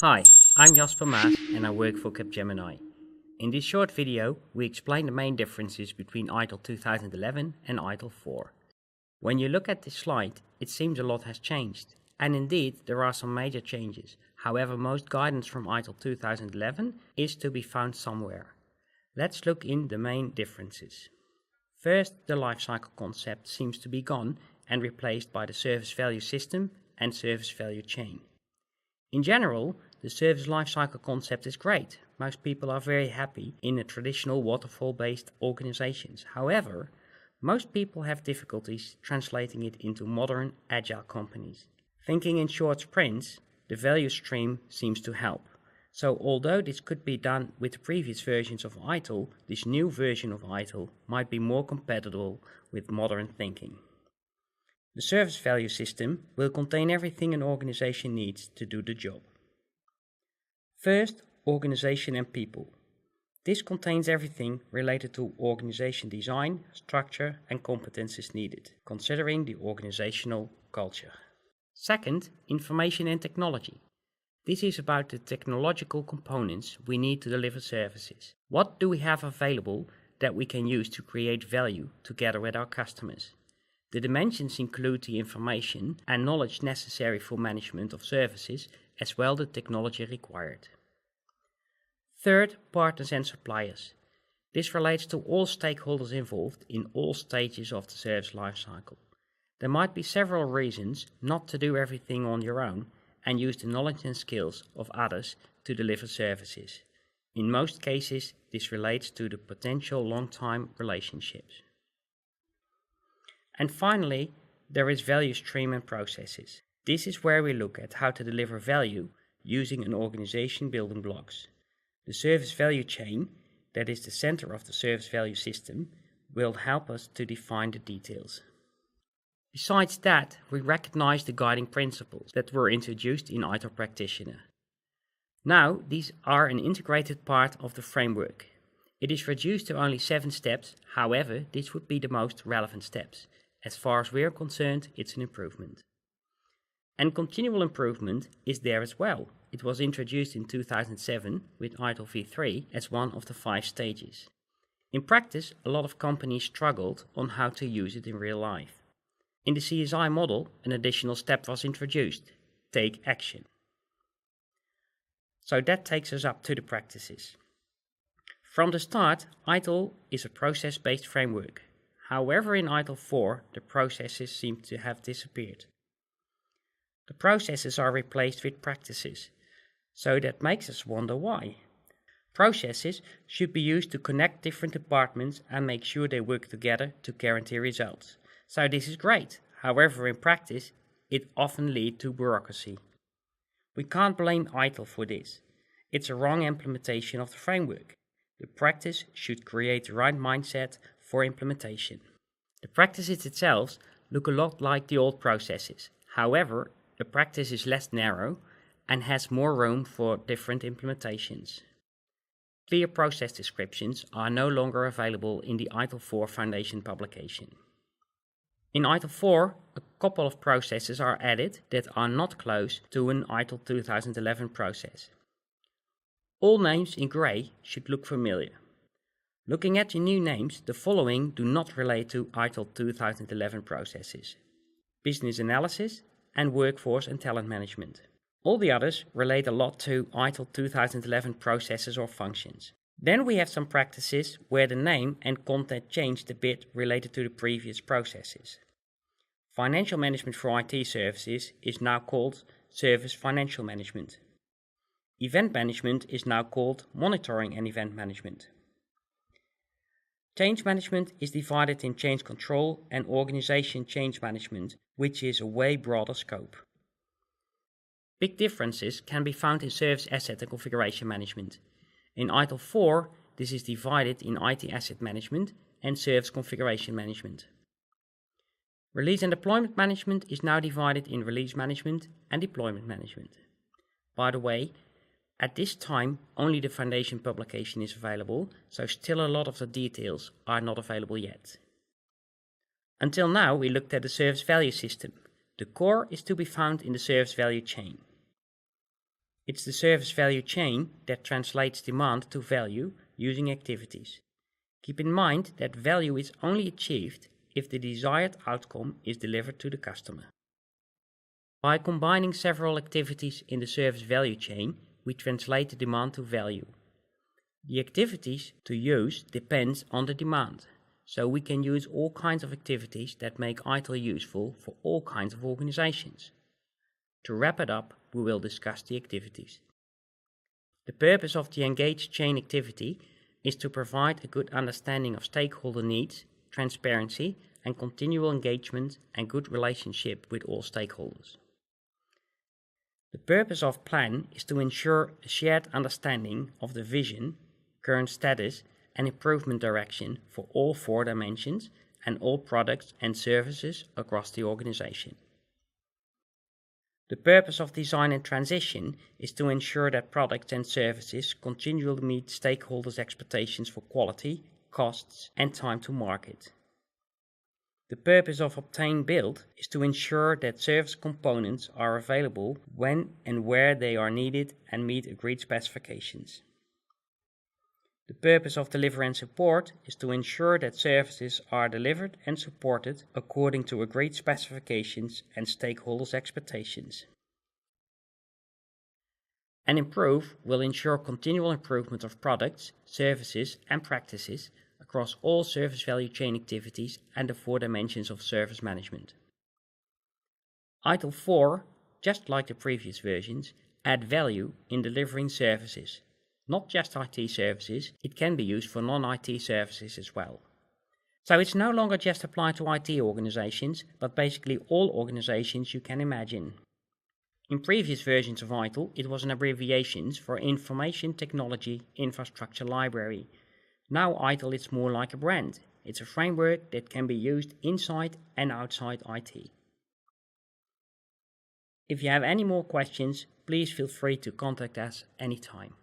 Hi, I'm Jasper Maas and I work for Capgemini. In this short video, we explain the main differences between ITIL 2011 and ITIL 4. When you look at this slide, it seems a lot has changed. And indeed, there are some major changes. However, most guidance from ITIL 2011 is to be found somewhere. Let's look in the main differences. First, the lifecycle concept seems to be gone and replaced by the service value system and service value chain. In general, the service lifecycle concept is great. Most people are very happy in the traditional waterfall-based organizations. However, most people have difficulties translating it into modern agile companies. Thinking in short sprints, the value stream seems to help. So although this could be done with the previous versions of ITIL, this new version of ITIL might be more compatible with modern thinking. The service value system will contain everything an organization needs to do the job. First, organization and people. This contains everything related to organization design, structure and competences needed, considering the organizational culture. Second, information and technology. This is about the technological components we need to deliver services. What do we have available that we can use to create value together with our customers? The dimensions include the information and knowledge necessary for management of services, as well as the technology required. Third, partners and suppliers. This relates to all stakeholders involved in all stages of the service lifecycle. There might be several reasons not to do everything on your own and use the knowledge and skills of others to deliver services. In most cases, this relates to the potential long-time relationships. And finally, there is value stream and processes. This is where we look at how to deliver value using an organization building blocks. The service value chain, that is the center of the service value system, will help us to define the details. Besides that, we recognize the guiding principles that were introduced in ITIL Practitioner. Now, these are an integrated part of the framework. It is reduced to only 7 steps, however, this would be the most relevant steps. As far as we are concerned, it's an improvement. And continual improvement is there as well. It was introduced in 2007 with ITIL v3 as one of the 5 stages. In practice, a lot of companies struggled on how to use it in real life. In the CSI model, an additional step was introduced: take action. So that takes us up to the practices. From the start, ITIL is a process-based framework. However, in ITIL 4, the processes seem to have disappeared. The processes are replaced with practices, so that makes us wonder why. Processes should be used to connect different departments and make sure they work together to guarantee results. So this is great. However, in practice, it often leads to bureaucracy. We can't blame ITIL for this. It's a wrong implementation of the framework. The practice should create the right mindset for implementation. The practices itself look a lot like the old processes. However, the practice is less narrow and has more room for different implementations. Clear process descriptions are no longer available in the ITIL 4 Foundation publication. In ITIL 4, a couple of processes are added that are not close to an ITIL 2011 process. All names in grey should look familiar. Looking at the new names, the following do not relate to ITIL 2011 processes: business analysis and workforce and talent management. All the others relate a lot to ITIL 2011 processes or functions. Then we have some practices where the name and content changed a bit related to the previous processes. Financial management for IT services is now called service financial management. Event management is now called monitoring and event management. Change management is divided in change control and organization change management, which is a way broader scope. Big differences can be found in service asset and configuration management. In ITIL 4, this is divided in IT asset management and service configuration management. Release and deployment management is now divided in release management and deployment management. By the way, at this time, only the Foundation publication is available, so still a lot of the details are not available yet. Until now, we looked at the service value system. The core is to be found in the service value chain. It's the service value chain that translates demand to value using activities. Keep in mind that value is only achieved if the desired outcome is delivered to the customer. By combining several activities in the service value chain, we translate the demand to value. The activities to use depends on the demand, so we can use all kinds of activities that make ITIL useful for all kinds of organizations. To wrap it up, we will discuss the activities. The purpose of the engaged chain activity is to provide a good understanding of stakeholder needs, transparency, and continual engagement and good relationship with all stakeholders. The purpose of plan is to ensure a shared understanding of the vision, current status, and improvement direction for all 4 dimensions and all products and services across the organization. The purpose of design and transition is to ensure that products and services continually meet stakeholders' expectations for quality, costs, and time to market. The purpose of obtain build is to ensure that service components are available when and where they are needed and meet agreed specifications. The purpose of deliver and support is to ensure that services are delivered and supported according to agreed specifications and stakeholders' expectations. And improve will ensure continual improvement of products, services, and practices across all service value chain activities and the 4 dimensions of service management. ITIL 4, just like the previous versions, add value in delivering services. Not just IT services, it can be used for non-IT services as well. So it's no longer just applied to IT organizations, but basically all organizations you can imagine. In previous versions of ITIL, it was an abbreviation for Information Technology Infrastructure Library. Now ITIL is more like a brand. It's a framework that can be used inside and outside IT. If you have any more questions, please feel free to contact us anytime.